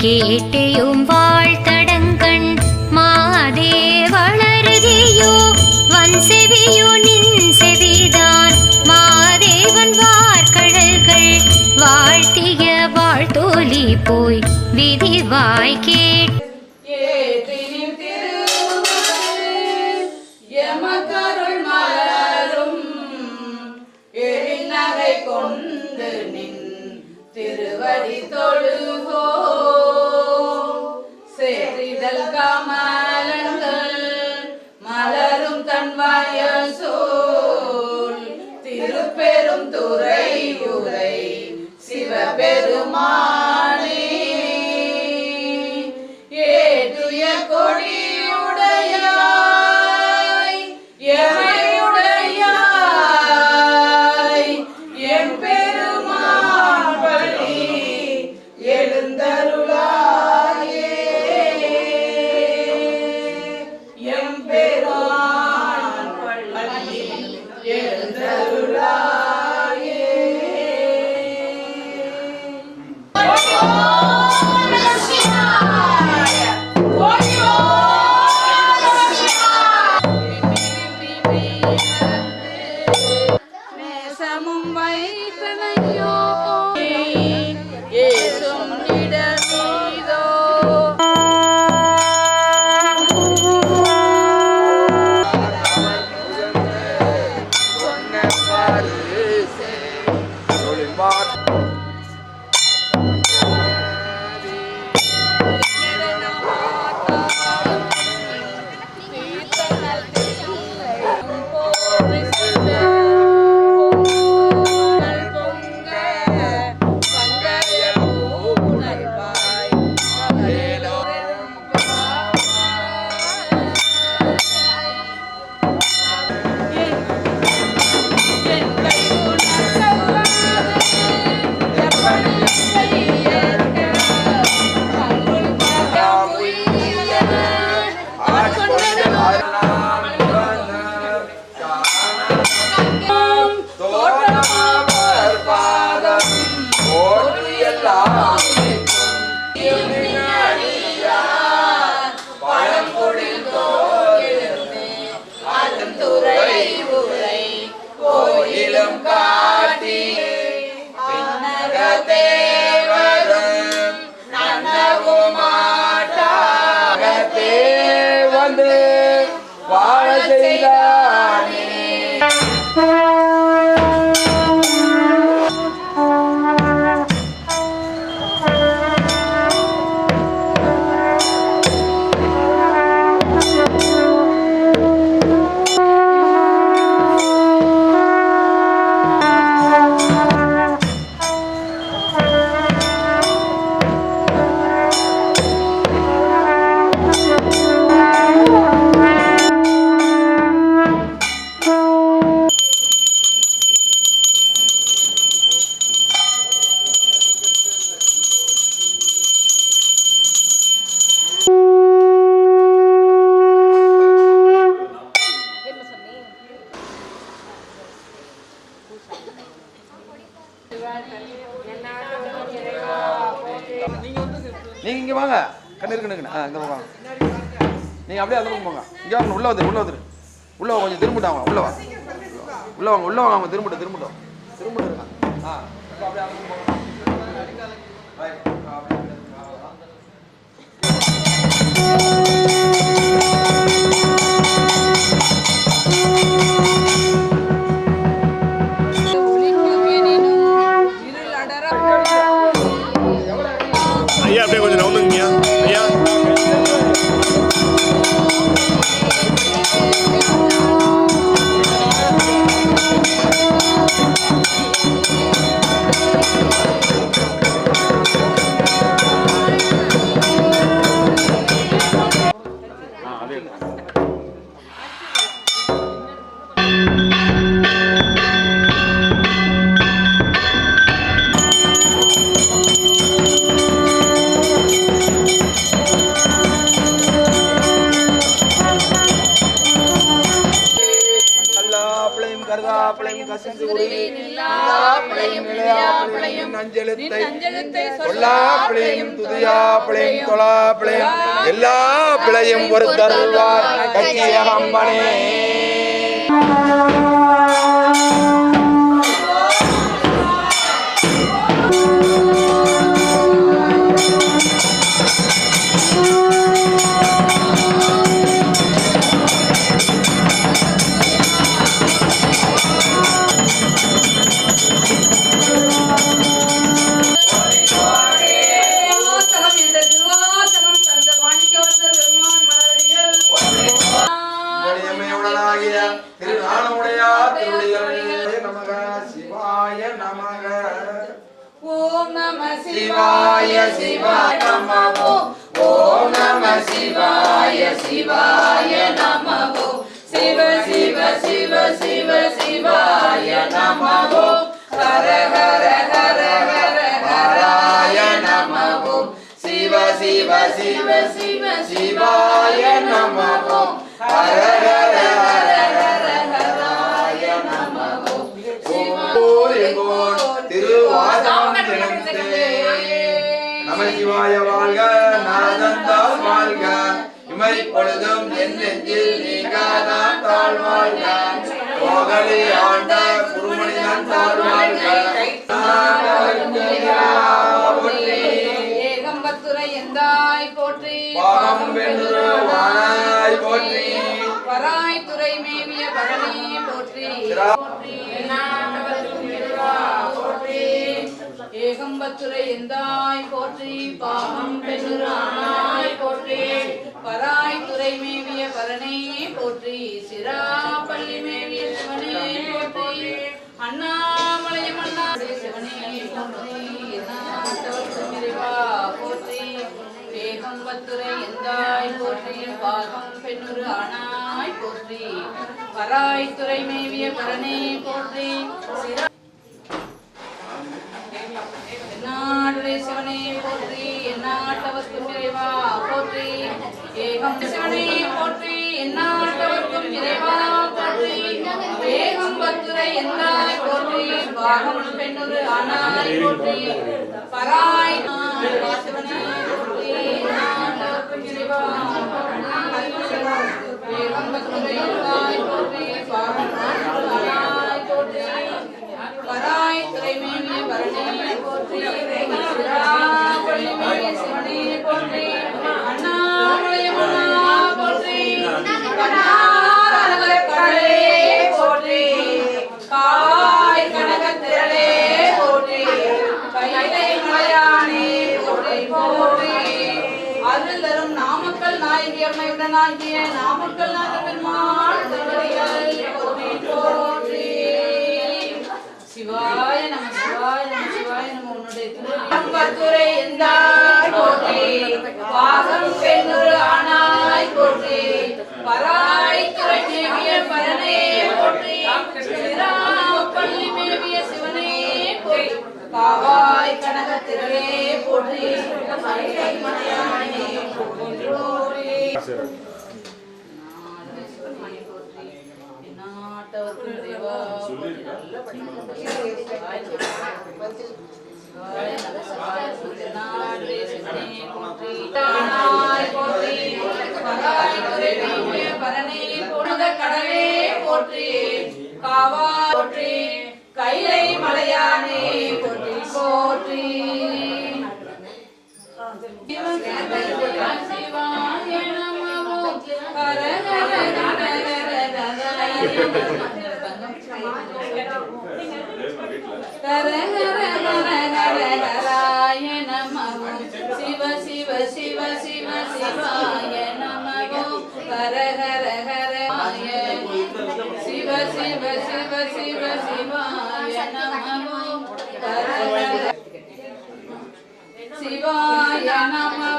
கேட்டேயும் வாழ்த்தடங்கண் மாதே வளருதியோ வன் செவியோ நின் செவிதான் மாதேவன் வார்கடல்கள் வாழ்த்திய வாழ்த்தோலி போய் விதிவாய் கேட் கொண்டு நின் திருவடி தொழுகோ சேரிதழ் கமலங்கள் மலரும் தன்வாயல் சோல் திருப்பெரும் துறை உரை சிவபெருமானே ஏதுய கொடியுடையாய் எமையுடையாய் என் பெருமான் பள்ளி எழுந்தருளாயே எம் பெருமான் பள்ளி எழுந்தருளாயே. நேசமும் வைத்தனையோ ஏசும் இடமீதோ கோயிலும் காட்டி தேவரும் நன்னகுமாட்டே வந்து வாழ செய்தானே. நீங்க இங்க வாங்க, கண்ணு இருக்கு இந்த பக்கம் வாங்க. நீங்க அப்படியே அந்த பக்கம் போங்க. இங்க வாங்க, உள்ள வந்து உள்ள கொஞ்சம் திரும்பிட்டாங்க. உள்ள வாங்க அவங்க திரும்பிட்டோம் இருக்காங்க. அப்படியே அந்த பக்கம் போங்க. ஐயா அப்படியே கொஞ்சம் நவுந்துங்கய்யா ஐயா. பிழையும் கசிந்து ஒழுகி நில்லா பிழையும் நிலையா பிழையும் நஞ்செழுத்தை சொல்லா பிழையும் துதியா பிழையும் தொழா பிழையும் எல்லா பிழையும் பொறுத்தருள்வார் கச்சிய கம்பனே. ஓம் நம சிவாய சிவாய நமோ. ஓம் நம சிவாய சிவாய நமோ. சிவ சிவ சிவ சிவ சிவாய நமோ. ஹர ஹர ஹர ஹர ஹராய நமோ. சிவ சிவ சிவ சிவ சிவாய நமோ. ஹர ஹர ஹர ஹர ஹராய நமோ. நமசிவாய வாழ்க நாதந்தால் வாழ்க இமை பொழுதும் என் நெஞ்சில் நீங்காதான் தாழ் வாழ்க கோகலி ஆண்ட குருமணிதான் தாழ் வாழ்க ஏகம்பத்துரை எந்தாய் போற்றி பாகம் வென்று வானாய் போற்றி வராய் துறை மேவிய பரணி போற்றி ஏகம்பத்துரை எந்தாய் போற்றி பாகம் பெருரானாய் போற்றி பராய் துறை மேவிய பரணே போற்றி சிராப்பள்ளி மேவிய சிவனே போற்றி அண்ணாமலையம் அண்ணா சிவனே போற்றி போற்றி ஏகம்பத்துரை எந்தாய் போற்றி பாகம் பெண்ணுரு ஆனாய் போற்றி பராய் துறை மேவிய பரணே போற்றி என்னாடுடைய சிவனே போற்றி எந்நாட்டவர்க்கும் இறைவா போற்றி ஏகம் சிவனே போற்றி எந்நாட்டவர்க்கும் இறைவா போற்றி ஏகம்பத்துரை எந்தாய் போற்றி பாகம் பெண்ணுரு ஆனாய் போற்றி பராய் சிவனே போற்றி எந்நாட்டவர்க்கும் இறைவா ஏகம்பத்துரை எந்தாய் போற்றி பாகம் பெண்ணுரு ஆனாய் போற்றி பராய் துறை மேவிய பரணே போற்றி சிராப்பள்ளி மேவிய சிவனே போற்றி அண்ணாமலையம் அண்ணா போற்றி கண்ணாரகல கடலே போற்றி காய் கனகத் திரளே போற்றி கைலை மலையானே போற்றி போற்றி அருள் தரும் நாமக்கல் நாயகி அம்மையுடனாகிய நாமக்கல் நாத பெருமாள் திருவடிகள் போற்றி போற்றி. சிவாய நம சிவாய நம சிவாய நம. உன்னுடைய திருவம்பத்துரை எந்தாய் போற்றி பாகம் பெண்ணுரு ஆனாய் போற்றி பராய் துறை மேவிய பரணே போற்றி சிராப்பள்ளி மேவிய சிவனே போற்றி காவாய் கனக திரளே போற்றி மலையானே போற்றி நாட்டவர்க்கும் இறைவா நல்ல கடலே போற்றி காவா போற்றி கைலை மலையானே போற்றி போற்றி. சிவாய நமோ ஹர ஹர ஹர ஹராய நமோ. சிவ சிவ சிவ சிவ சிவாய நமோ. ஹர ஹர ஹராய சிவ சிவ சிவ சிவ சிவாய நமோ. ஹர ஹர சிவாய நமோ.